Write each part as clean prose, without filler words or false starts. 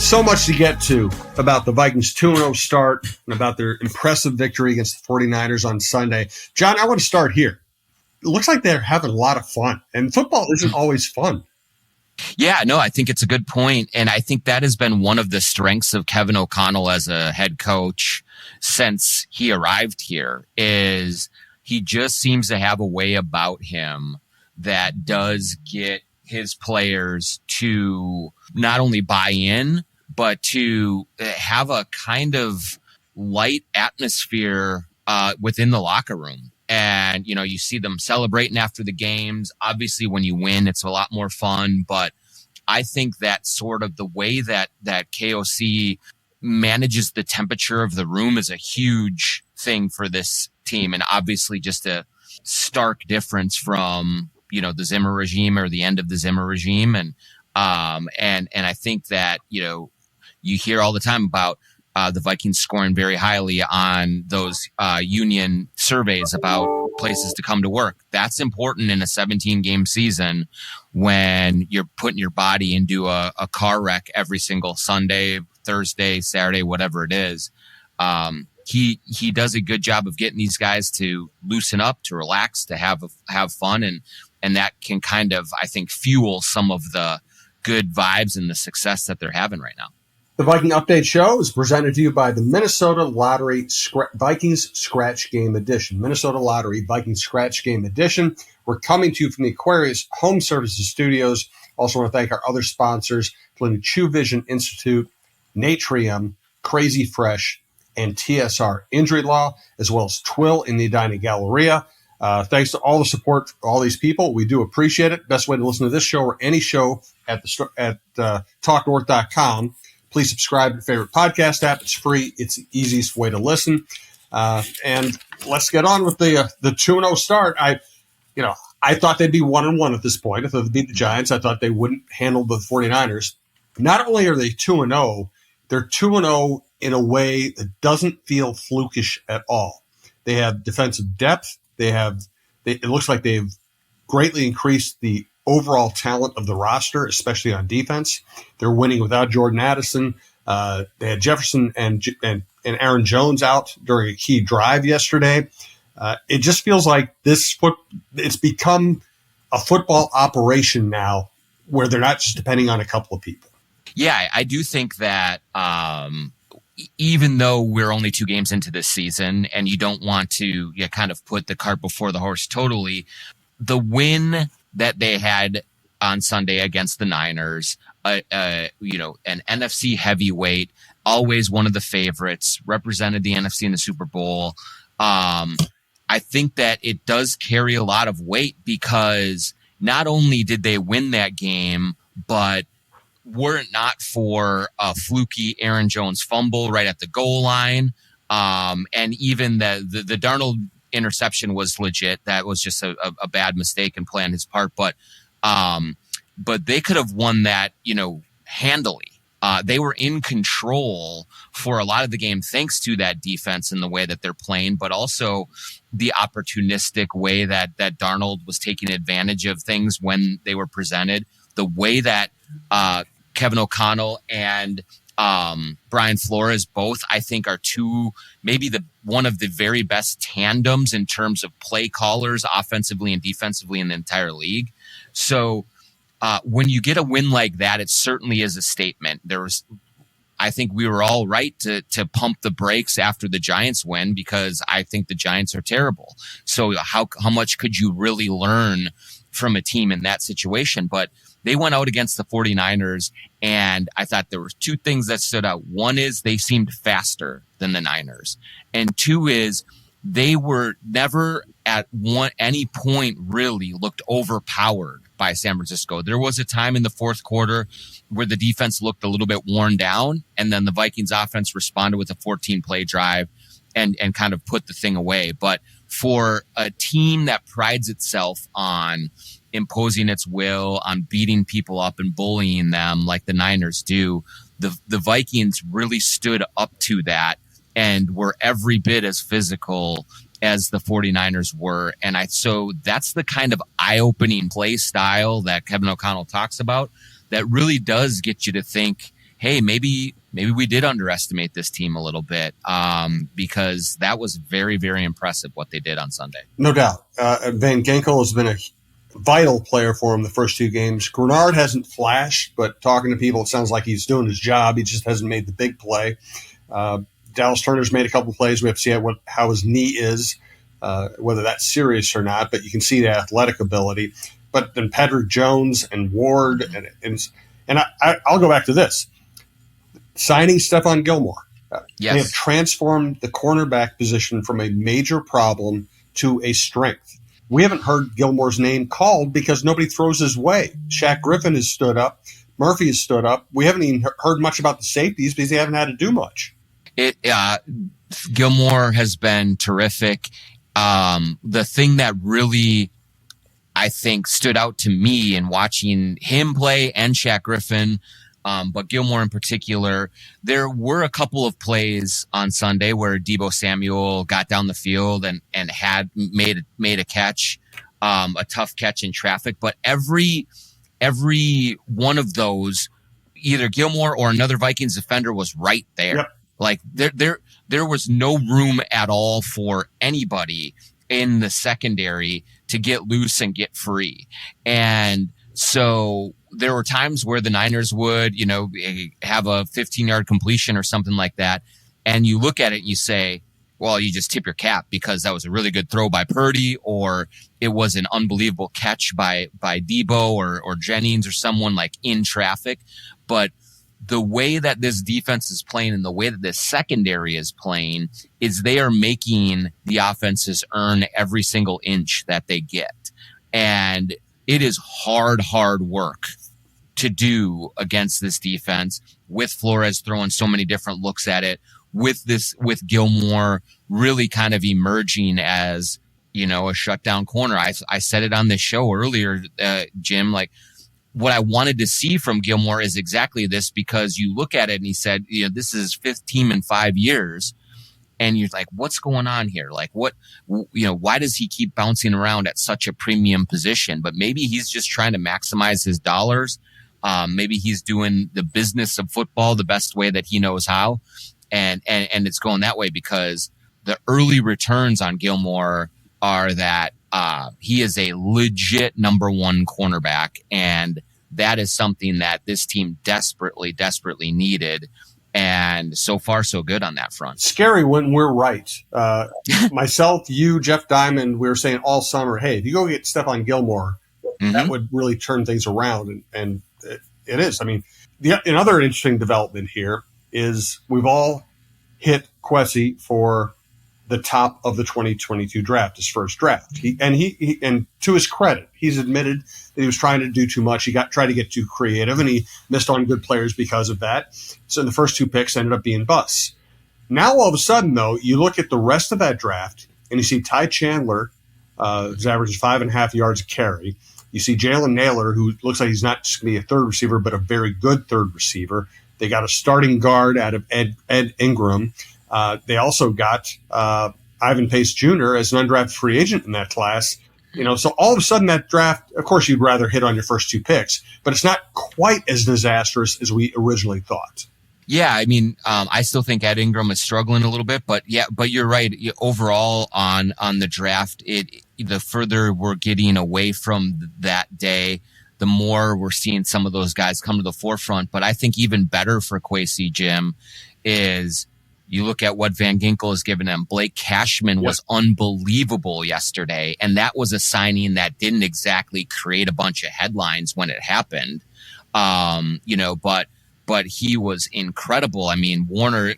So much to get to about the Vikings 2-0 start and about their impressive victory against the 49ers on Sunday. John, I want to start here. It looks like they're having a lot of fun, and football isn't always fun. Yeah, no, I think it's a good point. And I think that has been one of the strengths of Kevin O'Connell as a head coach since he arrived here is he just seems to have a way about him that does get his players to not only buy in, but to have a kind of light atmosphere within the locker room. And, you know, you see them celebrating after the games. Obviously, when you win, it's a lot more fun. But I think that sort of the way that KOC manages the temperature of the room is a huge thing for this team. And obviously just a stark difference from, you know, the Zimmer regime or the end of the Zimmer regime. And I think that, you know, you hear all the time about the Vikings scoring very highly on those union surveys about places to come to work. That's important in a 17-game season when you're putting your body into a car wreck every single Sunday, Thursday, Saturday, whatever it is. He does a good job of getting these guys to loosen up, to relax, to have fun, and that can kind of, I think, fuel some of the good vibes and the success that they're having right now. The Viking Update Show is presented to you by the Minnesota Lottery Vikings Scratch Game Edition. Minnesota Lottery Vikings Scratch Game Edition. We're coming to you from the Aquarius Home Services Studios. Also want to thank our other sponsors, including True Vision Institute, Natrium, Crazy Fresh, and TSR Injury Law, as well as Twill in the Edina Galleria. Thanks to all the support for all these people. We do appreciate it. Best way to listen to this show or any show at talknorth.com. Please subscribe to your favorite podcast app. It's free. It's the easiest way to listen. And let's get on with the 2-0 start. I thought they'd be 1-1 at this point. If they beat the Giants, I thought they wouldn't handle the 49ers. Not only are they 2-0, they're 2-0 in a way that doesn't feel flukish at all. They have defensive depth. It looks like they've greatly increased the overall talent of the roster, especially on defense. They're winning without Jordan Addison. They had Jefferson and Aaron Jones out during a key drive yesterday. It just feels like it's become a football operation now where they're not just depending on a couple of people. Yeah, I do think that even though we're only 2 games into this season and you don't want to kind of put the cart before the horse totally, the win that they had on Sunday against the Niners, an NFC heavyweight, always one of the favorites, represented the NFC in the Super Bowl. I think that it does carry a lot of weight because not only did they win that game, but were it not for a fluky Aaron Jones fumble right at the goal line, and even the Darnold interception was legit. That was just a bad mistake and play on his part. But they could have won that, handily. They were in control for a lot of the game thanks to that defense and the way that they're playing, but also the opportunistic way that Darnold was taking advantage of things when they were presented. The way that Kevin O'Connell and Brian Flores both, I think, are one of the very best tandems in terms of play callers offensively and defensively in the entire league. So when you get a win like that, it certainly is a statement. I think we were all right to pump the brakes after the Giants win because I think the Giants are terrible. So how much could you really learn from a team in that situation? But they went out against the 49ers, and I thought there were 2 things that stood out. One is they seemed faster than the Niners. And 2 is they were never at any point really looked overpowered by San Francisco. There was a time in the fourth quarter where the defense looked a little bit worn down, and then the Vikings offense responded with a 14-play drive and kind of put the thing away. But for a team that prides itself on imposing its will, on beating people up and bullying them like the Niners do, the Vikings really stood up to that and were every bit as physical as the 49ers were. And so that's the kind of eye-opening play style that Kevin O'Connell talks about that really does get you to think, hey, maybe we did underestimate this team a little bit, because that was very, very impressive what they did on Sunday. No doubt. Van Ginkel has been a vital player for him the first two games. Grenard hasn't flashed, but talking to people, it sounds like he's doing his job. He just hasn't made the big play. Dallas Turner's made a couple plays. We have to see how his knee is, whether that's serious or not, but you can see the athletic ability. But then Patrick Jones and Ward, and I'll go back to this. Signing Stephon Gilmore. Yes. They have transformed the cornerback position from a major problem to a strength. We haven't heard Gilmore's name called because nobody throws his way. Shaq Griffin has stood up. Murphy has stood up. We haven't even heard much about the safeties because they haven't had to do much. Gilmore has been terrific. The thing that really, I think, stood out to me in watching him play and Shaq Griffin, but Gilmore in particular, there were a couple of plays on Sunday where Deebo Samuel got down the field and had made a catch, a tough catch in traffic. But every one of those, either Gilmore or another Vikings defender was right there. Yep. Like there was no room at all for anybody in the secondary to get loose and get free. And so there were times where the Niners would, have a 15-yard completion or something like that. And you look at it and you say, well, you just tip your cap because that was a really good throw by Purdy, or it was an unbelievable catch by Deebo or Jennings or someone like in traffic. But the way that this defense is playing and the way that this secondary is playing is they are making the offenses earn every single inch that they get. And it is hard work to do against this defense with Flores throwing so many different looks at it, with Gilmore really kind of emerging as, a shutdown corner. I said it on this show earlier, Jim, like what I wanted to see from Gilmore is exactly this, because you look at it and he said, this is his fifth team in 5 years. And you're like, what's going on here? Like, why does he keep bouncing around at such a premium position? But maybe he's just trying to maximize his dollars. Maybe he's doing the business of football the best way that he knows how. And it's going that way because the early returns on Gilmore are that he is a legit number one cornerback. And that is something that this team desperately needed. And so far, so good on that front. Scary when we're right. Myself, you, Jeff Diamond, we were saying all summer, hey, if you go get Stephon Gilmore, that would really turn things around. And it is. I mean, another interesting development here is we've all hit Kwesi for the top of the 2022 draft, his first draft. And to his credit, he's admitted that he was trying to do too much. He tried to get too creative, and he missed on good players because of that. So the first two picks ended up being busts. Now, all of a sudden, though, you look at the rest of that draft, and you see Ty Chandler, who's averaging 5.5 yards a carry. You see Jalen Naylor, who looks like he's not just going to be a third receiver, but a very good third receiver. They got a starting guard out of Ed Ingram. They also got Ivan Pace Jr. as an undrafted free agent in that class. So all of a sudden that draft, of course, you'd rather hit on your first two picks, but it's not quite as disastrous as we originally thought. Yeah, I mean, I still think Ed Ingram is struggling a little bit, but you're right. Overall, on the draft, the further we're getting away from that day, the more we're seeing some of those guys come to the forefront. But I think even better for Kwesi, Jim, is you look at what Van Ginkel has given him. Blake Cashman was unbelievable yesterday, and that was a signing that didn't exactly create a bunch of headlines when it happened. But he was incredible. I mean,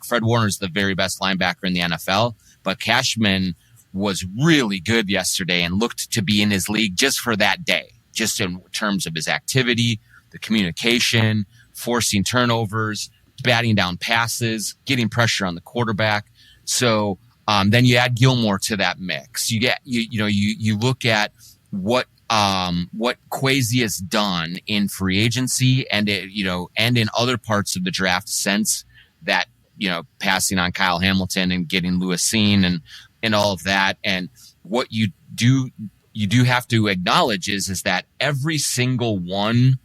Fred Warner's the very best linebacker in the NFL, but Cashman was really good yesterday and looked to be in his league just for that day, just in terms of his activity, the communication, forcing turnovers, batting down passes, getting pressure on the quarterback. So then you add Gilmore to that mix. You look at what Kwesi has done in free agency and in other parts of the draft since that, passing on Kyle Hamilton and getting Lewis Cine and all of that. And what you do have to acknowledge is that every single one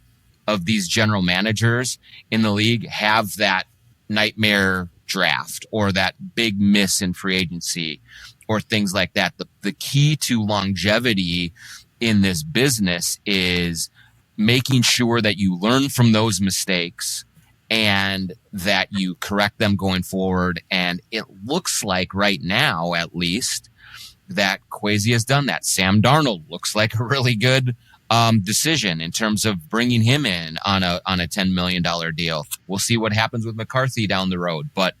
of these general managers in the league have that nightmare draft or that big miss in free agency or things like that. The key to longevity in this business is making sure that you learn from those mistakes and that you correct them going forward. And it looks like right now, at least, that Kwesi has done that. Sam Darnold looks like a really good decision in terms of bringing him in on a $10 million deal. We'll see what happens with McCarthy down the road, but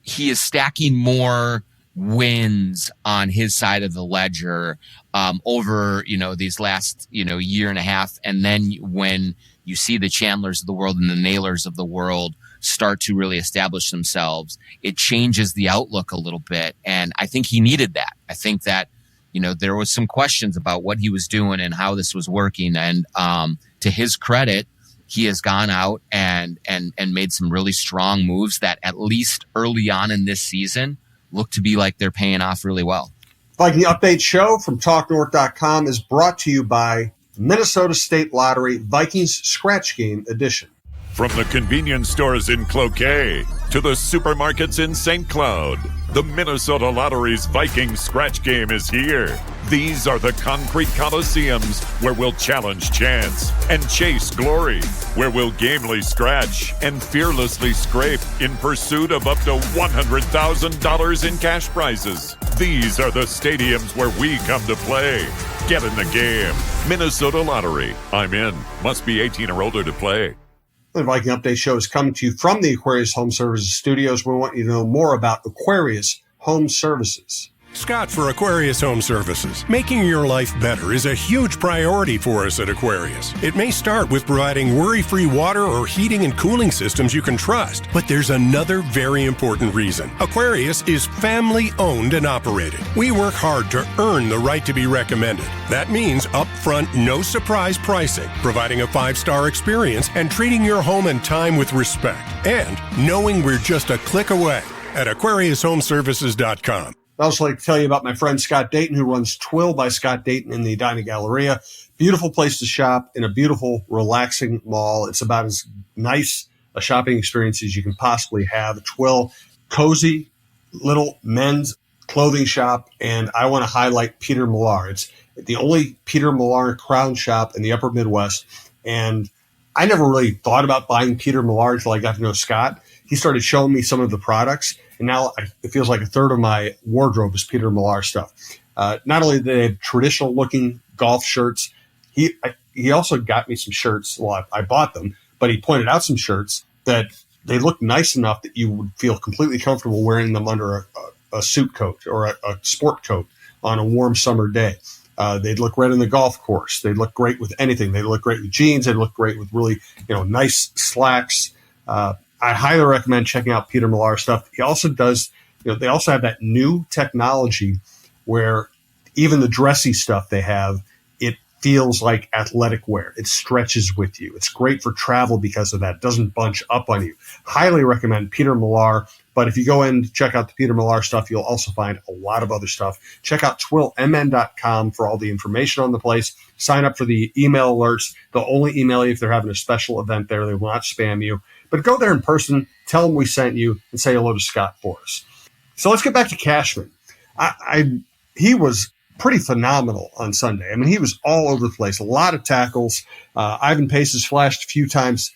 he is stacking more wins on his side of the ledger over these last year and a half. And then when you see the Chandlers of the world and the Nailers of the world start to really establish themselves, it changes the outlook a little bit. And I think he needed that. I think that there was some questions about what he was doing and how this was working. And to his credit, he has gone out and made some really strong moves that at least early on in this season look to be like they're paying off really well. Viking Update Show from TalkNorth.com is brought to you by Minnesota State Lottery Vikings Scratch Game Edition. From the convenience stores in Cloquet to the supermarkets in St. Cloud, the Minnesota Lottery's Viking Scratch Game is here. These are the concrete coliseums where we'll challenge chance and chase glory, where we'll gamely scratch and fearlessly scrape in pursuit of up to $100,000 in cash prizes. These are the stadiums where we come to play. Get in the game. Minnesota Lottery. I'm in. Must be 18 or older to play. The Viking Update Show is coming to you from the Aquarius Home Services studios. We want you to know more about Aquarius Home Services. Scott for Aquarius Home Services. Making your life better is a huge priority for us at Aquarius. It may start with providing worry-free water or heating and cooling systems you can trust, but there's another very important reason. Aquarius is family-owned and operated. We work hard to earn the right to be recommended. That means upfront, no-surprise pricing, providing a 5-star experience, and treating your home and time with respect. And knowing we're just a click away at AquariusHomeservices.com. I'd also like to tell you about my friend Scott Dayton, who runs Twill by Scott Dayton in the Edina Galleria. Beautiful place to shop in a beautiful, relaxing mall. It's about as nice a shopping experience as you can possibly have. Twill, cozy little men's clothing shop, and I want to highlight Peter Millar. It's the only Peter Millar crown shop in the upper Midwest, and I never really thought about buying Peter Millar until I got to know Scott. He started showing me some of the products, and now it feels like a third of my wardrobe is Peter Millar stuff. Not only do they have traditional-looking golf shirts, he also got me some shirts. Well, I bought them, but he pointed out some shirts that they look nice enough that you would feel completely comfortable wearing them under a suit coat or a sport coat on a warm summer day. They'd look great on the golf course. They'd look great with anything. They'd look great with jeans. They'd look great with really, nice slacks. I highly recommend checking out Peter Millar stuff. He also does, they also have that new technology where even the dressy stuff they have, it feels like athletic wear. It stretches with you. It's great for travel because of that. It doesn't bunch up on you. Highly recommend Peter Millar. But if you go in to check out the Peter Millar stuff, you'll also find a lot of other stuff. Check out twillmn.com for all the information on the place. Sign up for the email alerts. They'll only email you if they're having a special event there. They will not spam you. But go there in person, tell them we sent you, and say hello to Scott for us. So let's get back to Cashman. He was pretty phenomenal on Sunday. I mean, he was all over the place. A lot of tackles. Ivan Pace has flashed a few times.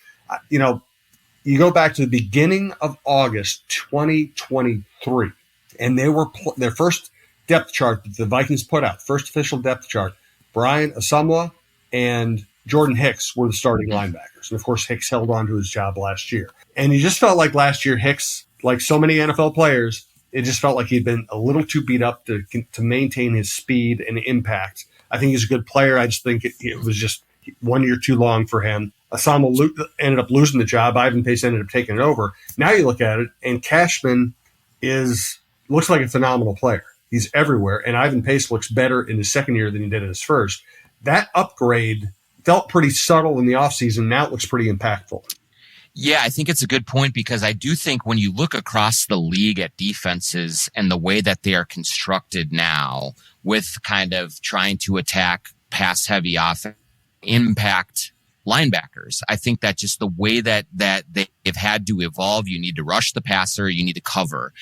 You go back to the beginning of August 2023, and they were their first depth chart that the Vikings put out, first official depth chart. Brian Asamoah and Jordan Hicks were the starting linebackers. And, of course, Hicks held on to his job last year. And you just felt like last year Hicks, like so many NFL players, it just felt like he'd been a little too beat up to maintain his speed and impact. I think he's a good player. I just think it was just 1 year too long for him. Asamoah ended up losing the job. Ivan Pace ended up taking it over. Now you look at it, and Cashman looks like a phenomenal player. He's everywhere, and Ivan Pace looks better in his second year than he did in his first. That upgrade felt pretty subtle in the offseason. Now it looks pretty impactful. Yeah, I think it's a good point because I do think when you look across the league at defenses and the way that they are constructed now with kind of trying to attack pass-heavy offense, impact linebackers. I think that just the way that they've had to evolve, you need to rush the passer, you need to cover.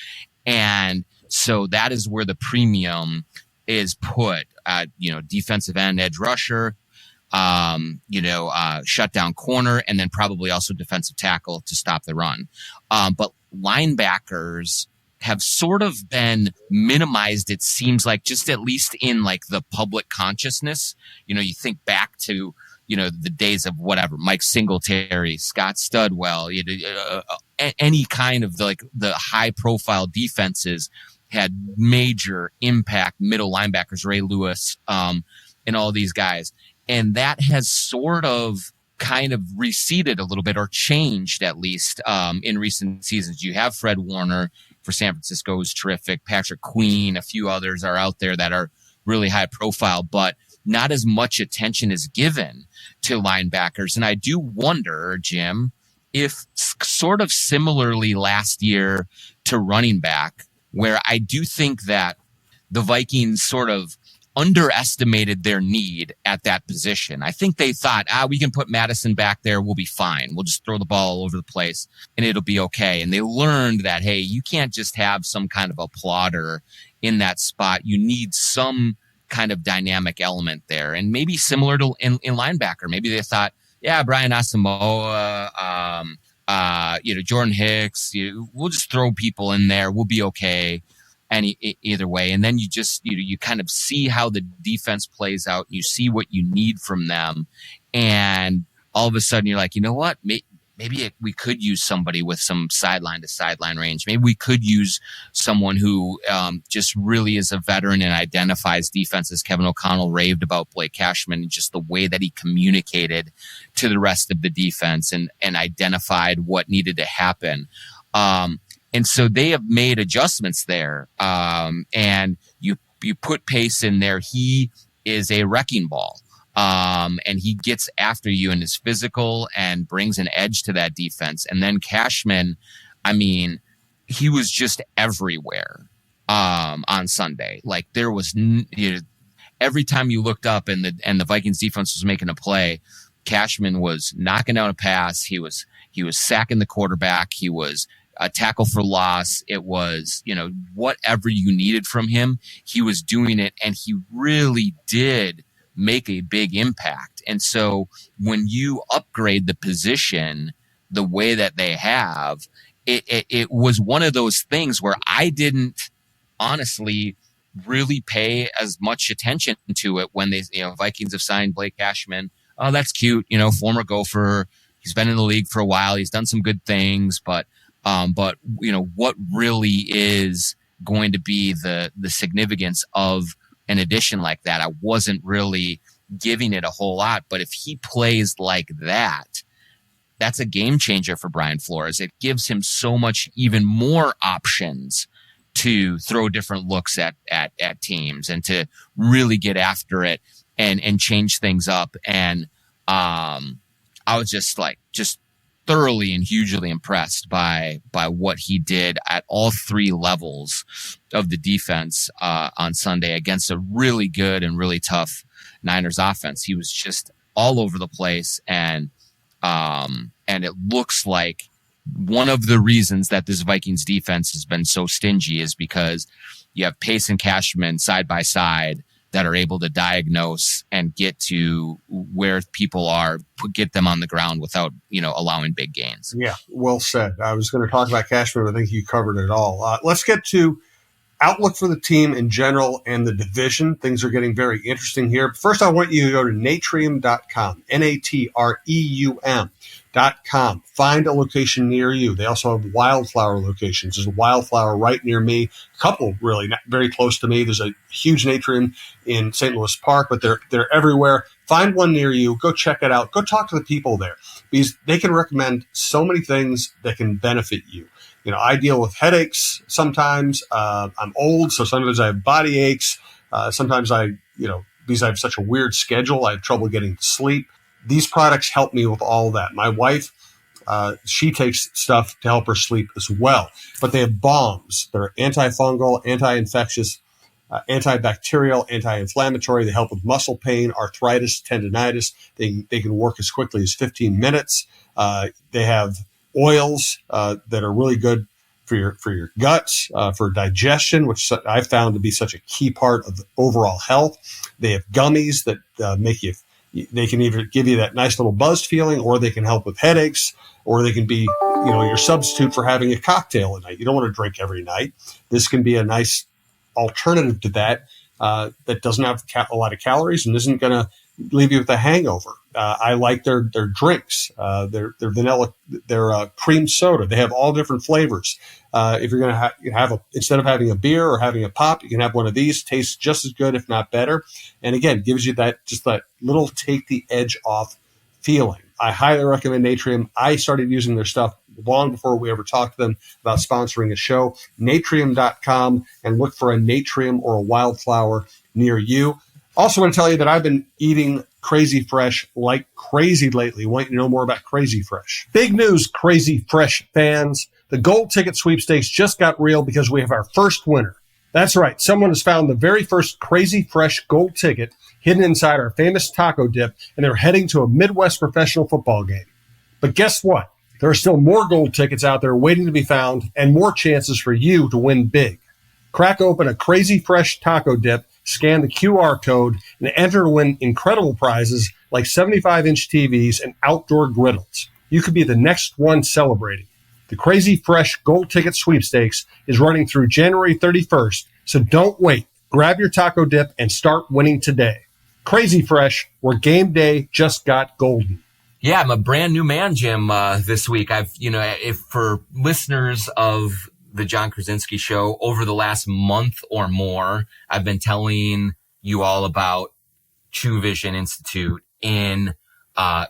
And so that is where the premium is put, defensive end, edge rusher, shutdown corner, and then probably also defensive tackle to stop the run. But linebackers have sort of been minimized, it seems like, just at least in like the public consciousness. You think back to, the days of whatever, Mike Singletary, Scott Studwell, any kind of the high profile defenses had major impact middle linebackers, Ray Lewis, and all these guys. And that has sort of kind of receded a little bit, or changed at least, in recent seasons. You have Fred Warner for San Francisco, who's terrific. Patrick Queen, a few others are out there that are really high profile, but not as much attention is given to linebackers. And I do wonder, Jim, if sort of similarly last year to running back, where I do think that the Vikings sort of underestimated their need at that position. I think they thought, we can put Madison back there. We'll be fine. We'll just throw the ball all over the place and it'll be okay. And they learned that, hey, you can't just have some kind of a plotter in that spot. You need some kind of dynamic element there. And maybe similar to in linebacker, maybe they thought, Brian Asamoah, Jordan Hicks, we'll just throw people in there. We'll be okay. Either way. And then you kind of see how the defense plays out. You see what you need from them. And all of a sudden you're like, you know what? Maybe we could use somebody with some sideline to sideline range. Maybe we could use someone who just really is a veteran and identifies defenses. Kevin O'Connell raved about Blake Cashman and just the way that he communicated to the rest of the defense and identified what needed to happen. And so they have made adjustments there. And you put Pace in there. He is a wrecking ball. And he gets after you and is physical and brings an edge to that defense. And then Cashman, he was just everywhere, on Sunday. Like there was, every time you looked up and the Vikings defense was making a play, Cashman was knocking down a pass. He was sacking the quarterback. He was a tackle for loss. It was, whatever you needed from him, he was doing it. And he really did make a big impact. And so when you upgrade the position the way that they have, it was one of those things where I didn't honestly really pay as much attention to it when they, Vikings have signed Blake Cashman. Oh, that's cute. Former Gopher. He's been in the league for a while. He's done some good things, but what really is going to be the significance of an addition like that? I wasn't really giving it a whole lot, but if he plays like that, that's a game changer for Brian Flores. It gives him so much, even more options to throw different looks at teams and to really get after it and change things up. And I was just thoroughly and hugely impressed by what he did at all three levels of the defense on Sunday against a really good and really tough Niners offense. He was just all over the place, and it looks like one of the reasons that this Vikings defense has been so stingy is because you have Pace and Cashman side by side that are able to diagnose and get to where people are, get them on the ground without, allowing big gains. Yeah, well said. I was going to talk about Cashman, but I think you covered it all. Let's get to outlook for the team in general and the division. Things are getting very interesting here. First, I want you to go to natrium.com, Natreum.com. Find a location near you. They also have wildflower locations. There's a wildflower right near me, a couple really not very close to me. There's a huge Natrium in St. Louis Park, but they're everywhere. Find one near you. Go check it out. Go talk to the people there because they can recommend so many things that can benefit you. I deal with headaches sometimes. I'm old, so sometimes I have body aches. Sometimes because I have such a weird schedule, I have trouble getting to sleep. These products help me with all that. My wife, she takes stuff to help her sleep as well. But they have balms that are antifungal, anti-infectious, antibacterial, anti-inflammatory. They help with muscle pain, arthritis, tendinitis. They can work as quickly as 15 minutes. They have oils that are really good for your guts, for digestion, which I've found to be such a key part of the overall health. They have gummies that they can either give you that nice little buzzed feeling, or they can help with headaches, or they can be, your substitute for having a cocktail at night. You don't want to drink every night. This can be a nice alternative to that that doesn't have a lot of calories and isn't going to leave you with a hangover. I like their drinks, their vanilla, their cream soda. They have all different flavors. If you're going to have instead of having a beer or having a pop, you can have one of these. Tastes just as good, if not better. And again, gives you that little take the edge off feeling. I highly recommend Natrium. I started using their stuff long before we ever talked to them about sponsoring a show. Natrium.com, and look for a Natrium or a Wildflower near you. Also want to tell you that I've been eating Crazy Fresh like crazy lately. Want you to know more about Crazy Fresh. Big news, Crazy Fresh fans. The Gold Ticket Sweepstakes just got real because we have our first winner. That's right. Someone has found the very first Crazy Fresh Gold Ticket hidden inside our famous taco dip, and they're heading to a Midwest professional football game. But guess what? There are still more gold tickets out there waiting to be found and more chances for you to win big. Crack open a Crazy Fresh taco dip, scan the QR code, and enter to win incredible prizes like 75-inch TVs and outdoor griddles. You could be the next one celebrating. The Crazy Fresh Gold Ticket Sweepstakes is running through January 31st, so don't wait. Grab your taco dip and start winning today. Crazy Fresh, where game day just got golden. Yeah, I'm a brand new man, Jim, this week. If for listeners of the John Krawczynski show over the last month or more, I've been telling you all about True Vision Institute in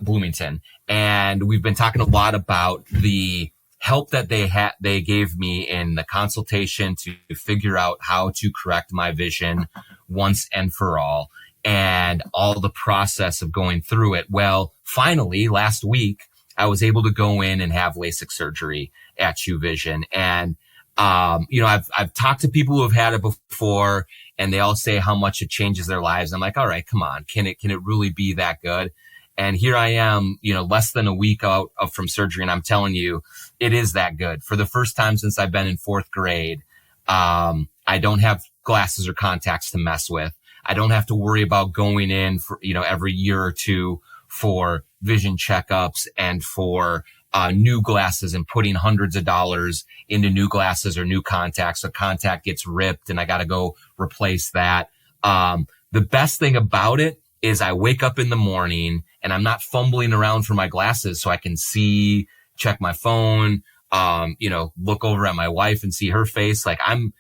Bloomington. And we've been talking a lot about the help that they gave me in the consultation to figure out how to correct my vision once and for all, and all the process of going through it. Well, finally, last week, I was able to go in and have LASIK surgery at True Vision. And, I've talked to people who have had it before, and they all say how much it changes their lives. I'm like, all right, come on. Can it really be that good? And here I am, less than a week out from surgery. And I'm telling you, it is that good. For the first time since I've been in fourth grade, I don't have glasses or contacts to mess with. I don't have to worry about going in for, every year or two for vision checkups and for new glasses and putting hundreds of dollars into new glasses or new contacts. A contact gets ripped and I got to go replace that. The best thing about it is I wake up in the morning and I'm not fumbling around for my glasses so I can see, check my phone, look over at my wife and see her face. Like I'm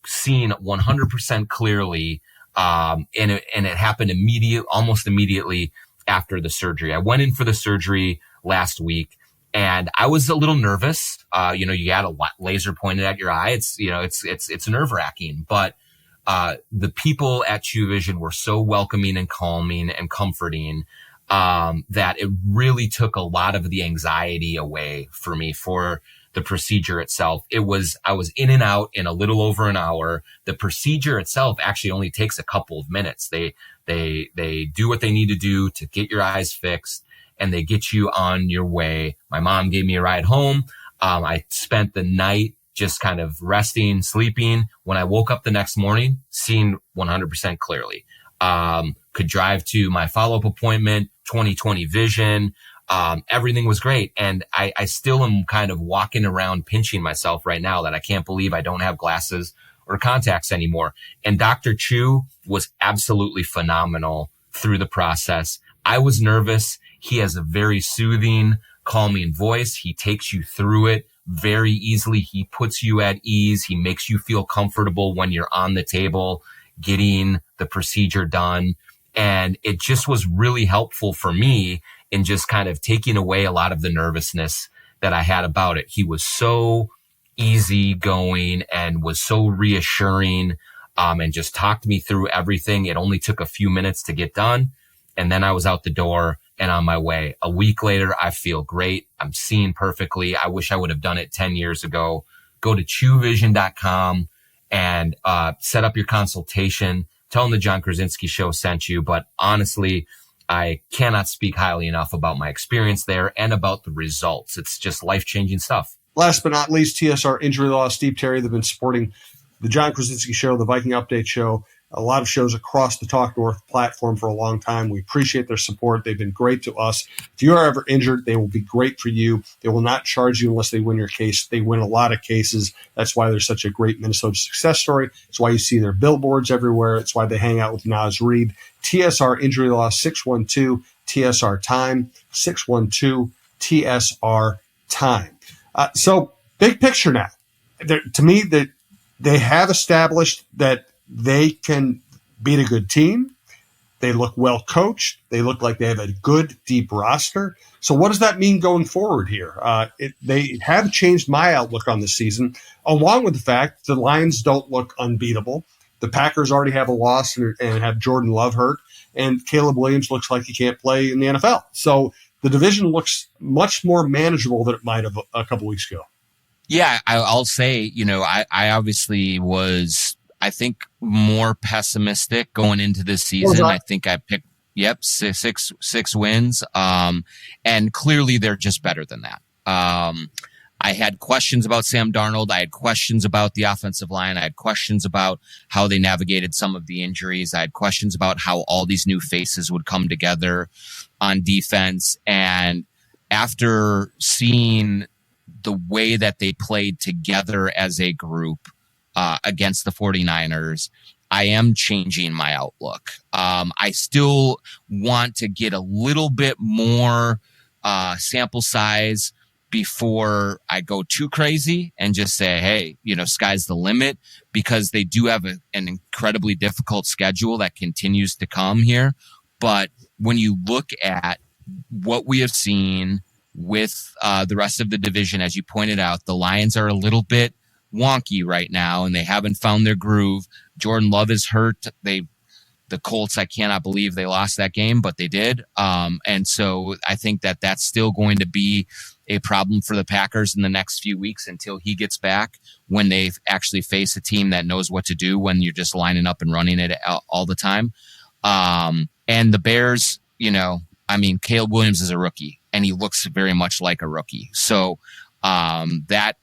seeing 100% clearly. And it happened almost immediately after the surgery. I went in for the surgery last week and I was a little nervous. You had a laser pointed at your eye. It's nerve wracking, but the people at True Vision were so welcoming and calming and comforting, that it really took a lot of the anxiety away for me for the procedure itself. I was in and out in a little over an hour. The procedure itself actually only takes a couple of minutes. They do what they need to do to get your eyes fixed and they get you on your way. My mom gave me a ride home. I spent the night just kind of resting, sleeping. When I woke up the next morning, seeing 100% clearly, could drive to my follow-up appointment, 20/20 vision. Everything was great. And I still am kind of walking around pinching myself right now that I can't believe I don't have glasses or contacts anymore. And Dr. Chu was absolutely phenomenal through the process. I was nervous. He has a very soothing, calming voice. He takes you through it very easily. He puts you at ease. He makes you feel comfortable when you're on the table getting the procedure done. And it just was really helpful for me in just kind of taking away a lot of the nervousness that I had about it. He was so easygoing and was so reassuring, and just talked me through everything. It only took a few minutes to get done. And then I was out the door and on my way. A week later, I feel great. I'm seeing perfectly. I wish I would have done it 10 years ago. Go to truevision.com and set up your consultation. Tell them the John Krawczynski Show sent you. But honestly, I cannot speak highly enough about my experience there and about the results. It's just life-changing stuff. Last but not least, TSR Injury Law, Steve Terry. They've been supporting the John Krawczynski Show, the Viking Update Show, a lot of shows across the Talk North platform for a long time. We appreciate their support. They've been great to us. If you are ever injured, they will be great for you. They will not charge you unless they win your case. They win a lot of cases. That's why they're such a great Minnesota success story. It's why you see their billboards everywhere. It's why they hang out with Naz Reid. TSR Injury Law, 612-TSR Time, 612-TSR Time. So big picture now. To me, that they have established that they can beat a good team. They look well coached. They look like they have a good, deep roster. So what does that mean going forward here? They have changed my outlook on the season, along with the fact the Lions don't look unbeatable. The Packers already have a loss and have Jordan Love hurt, and Caleb Williams looks like he can't play in the NFL. So the division looks much more manageable than it might have a couple weeks ago. Yeah, I'll say, I obviously was, I think, more pessimistic going into this season. I think I picked, six wins. And clearly they're just better than that. I had questions about Sam Darnold. I had questions about the offensive line. I had questions about how they navigated some of the injuries. I had questions about how all these new faces would come together on defense. And after seeing the way that they played together as a group against the 49ers, I am changing my outlook. I still want to get a little bit more sample size before I go too crazy and just say, hey, sky's the limit, because they do have an incredibly difficult schedule that continues to come here. But when you look at what we have seen with the rest of the division, as you pointed out, the Lions are a little bit wonky right now, and they haven't found their groove. Jordan Love is hurt. The Colts, I cannot believe they lost that game, but they did. And so I think that that's still going to be a problem for the Packers in the next few weeks until he gets back, when they actually face a team that knows what to do when you're just lining up and running it all the time. And the Bears, Caleb Williams is a rookie, and he looks very much like a rookie. So the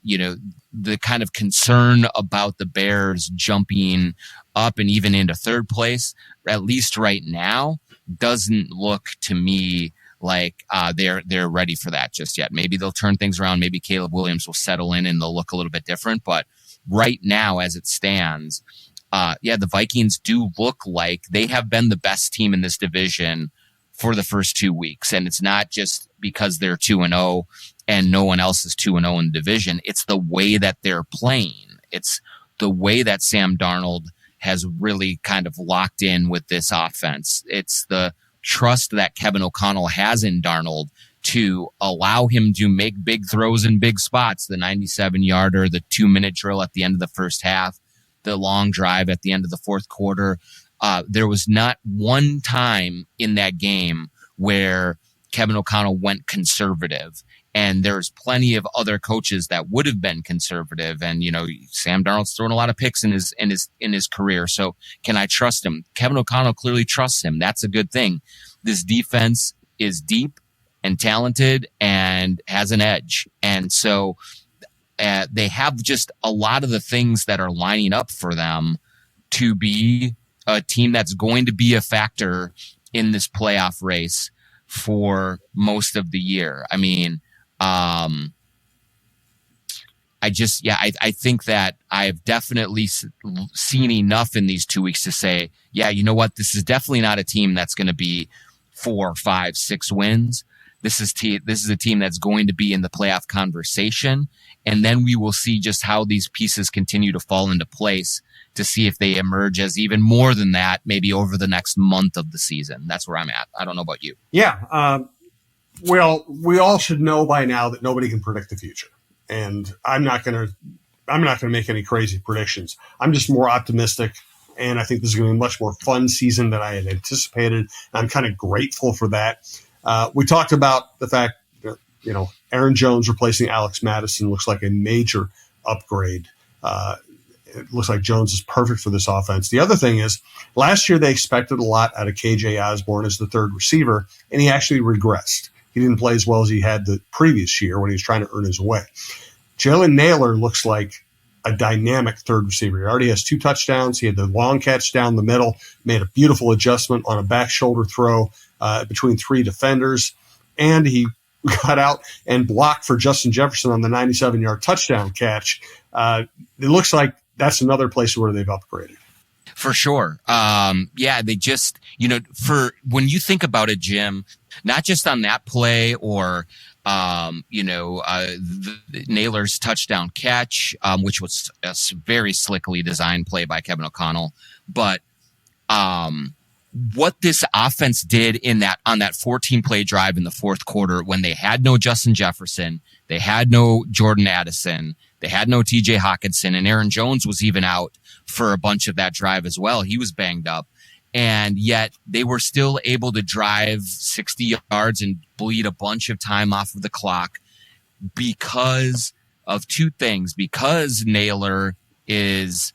kind of concern about the Bears jumping up and even into third place, at least right now, doesn't look to me like they're ready for that just yet. Maybe they'll turn things around. Maybe Caleb Williams will settle in and they'll look a little bit different. But right now, as it stands, the Vikings do look like they have been the best team in this division for the first 2 weeks. And it's not just because they're 2-0 and no one else is 2-0 in the division. It's the way that they're playing. It's the way that Sam Darnold has really kind of locked in with this offense. It's the trust that Kevin O'Connell has in Darnold to allow him to make big throws in big spots. The 97-yarder, the 2-minute drill at the end of the first half, the long drive at the end of the fourth quarter. There was not one time in that game where Kevin O'Connell went conservative. And there's plenty of other coaches that would have been conservative. And, Sam Darnold's thrown a lot of picks in his career. So can I trust him? Kevin O'Connell clearly trusts him. That's a good thing. This defense is deep and talented and has an edge. And so they have just a lot of the things that are lining up for them to be a team that's going to be a factor in this playoff race for most of the year. I mean, I think that I've definitely seen enough in these 2 weeks to say, you know what? This is definitely not a team that's going to be 4, 5, 6 wins. This is a team that's going to be in the playoff conversation. And then we will see just how these pieces continue to fall into place to see if they emerge as even more than that, maybe over the next month of the season. That's where I'm at. I don't know about you. Yeah. Well, we all should know by now that nobody can predict the future. And I'm not going to make any crazy predictions. I'm just more optimistic. And I think this is going to be a much more fun season than I had anticipated. I'm kind of grateful for that. We talked about the fact that, Aaron Jones replacing Alex Madison looks like a major upgrade. it looks like Jones is perfect for this offense. The other thing is, last year they expected a lot out of KJ Osborne as the third receiver, and he actually regressed. He didn't play as well as he had the previous year when he was trying to earn his way. Jalen Naylor looks like a dynamic third receiver. He already has 2 touchdowns. He had the long catch down the middle, made a beautiful adjustment on a back shoulder throw between 3 defenders, and he got out and blocked for Justin Jefferson on the 97-yard touchdown catch. It looks like that's another place where they've upgraded. For sure. They just, for when you think about it, Jim, not just on that play or, Naylor's touchdown catch, which was a very slickly designed play by Kevin O'Connell, but what this offense did on that 14-play drive in the fourth quarter when they had no Justin Jefferson, they had no Jordan Addison, they had no TJ Hawkinson, and Aaron Jones was even out for a bunch of that drive as well. He was banged up. And yet they were still able to drive 60 yards and bleed a bunch of time off of the clock because of 2 things. Because Naylor is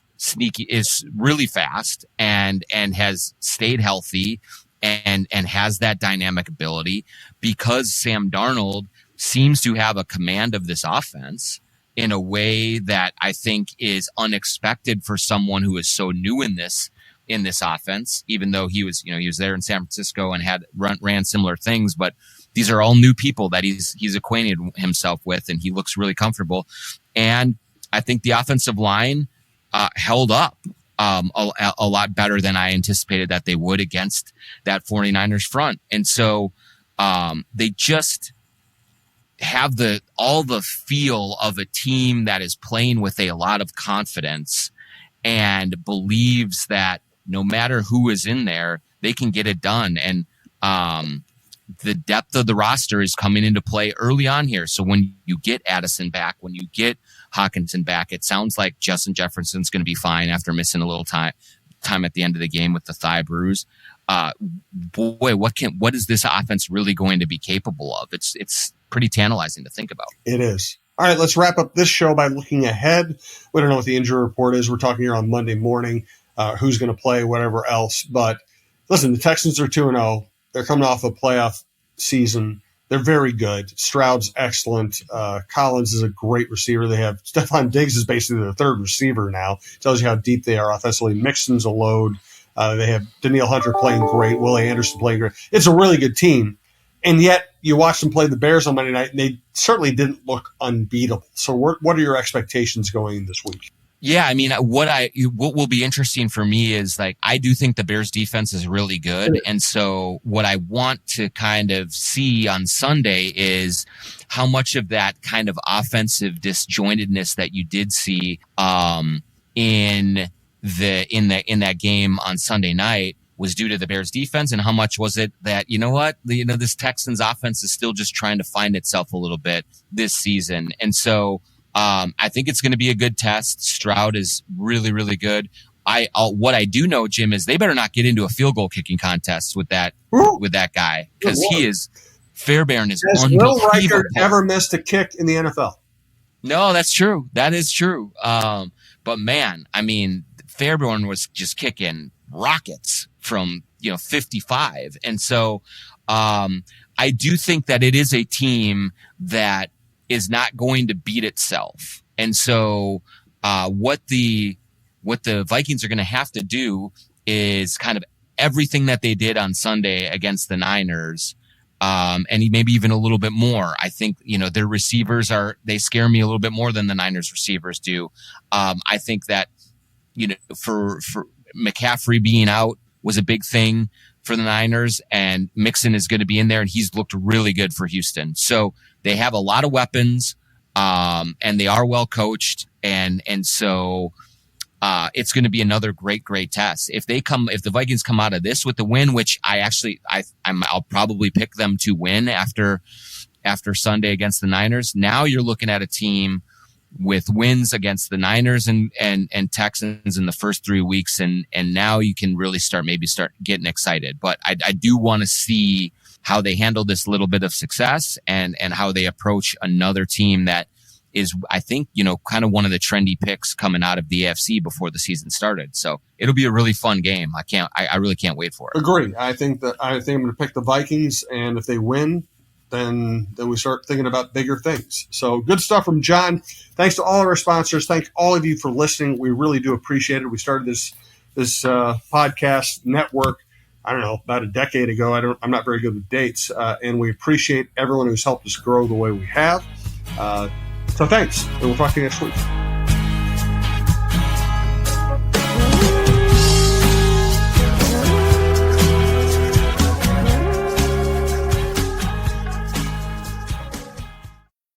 really fast and has stayed healthy and has that dynamic ability, because Sam Darnold seems to have a command of this offense in a way that I think is unexpected for someone who is so new in this offense, even though he was there in San Francisco and had ran similar things, but these are all new people that he's acquainted himself with, and he looks really comfortable. And I think the offensive line held up a lot better than I anticipated that they would against that 49ers front. And so they just have all the feel of a team that is playing with a lot of confidence and believes that no matter who is in there, they can get it done. And the depth of the roster is coming into play early on here. So when you get Addison back, when you get Hawkinson back, it sounds like Justin Jefferson's going to be fine after missing a little time at the end of the game with the thigh bruise. What is this offense really going to be capable of? It's pretty tantalizing to think about. It is. All right, let's wrap up this show by looking ahead. We don't know what the injury report is. We're talking here on Monday morning, who's going to play, whatever else. But listen, the Texans are 2-0. They're coming off a playoff season. They're very good. Stroud's excellent. Collins is a great receiver. They have Stephon Diggs is basically the third receiver now. Tells you how deep they are offensively. Mixon's a load. They have Danielle Hunter playing great. Willie Anderson playing great. It's a really good team. And yet you watch them play the Bears on Monday night, and they certainly didn't look unbeatable. So what are your expectations going this week? Yeah, I mean, what will be interesting for me is, like, I do think the Bears defense is really good. And so what I want to kind of see on Sunday is how much of that kind of offensive disjointedness that you did see in that game on Sunday night was due to the Bears defense, and how much was it that, this Texans offense is still just trying to find itself a little bit this season. And so I think it's going to be a good test. Stroud is really, really good. What I do know, Jim, is they better not get into a field goal kicking contest with that guy, because Fairbairn is unbelievable. Will Reichert ever missed a kick in the NFL? No, that's true. That is true. But man, I mean, Fairbairn was just kicking rockets from 55, and so I do think that it is a team that is not going to beat itself. And so what the Vikings are going to have to do is kind of everything that they did on Sunday against the Niners, and maybe even a little bit more. I think, their receivers they scare me a little bit more than the Niners receivers do. I think that, for McCaffrey being out was a big thing for the Niners, and Mixon is going to be in there, and he's looked really good for Houston. So they have a lot of weapons, and they are well coached. And so it's going to be another great test. If the Vikings come out of this with the win, which I'll probably pick them to win after Sunday against the Niners. Now you're looking at a team with wins against the Niners and Texans in the first 3 weeks. And now you can really start getting excited. But I do want to see how they handle this little bit of success and how they approach another team that is, I think, kind of one of the trendy picks coming out of the AFC before the season started. So it'll be a really fun game. I really can't wait for it. Agree. I think I'm going to pick the Vikings, and if they win, then we start thinking about bigger things. So good stuff from John. Thanks to all of our sponsors. Thank all of you for listening. We really do appreciate it. We started this podcast network, I don't know, about a decade ago. I'm not very good with dates, and we appreciate everyone who's helped us grow the way we have. So thanks, and we'll talk to you next week.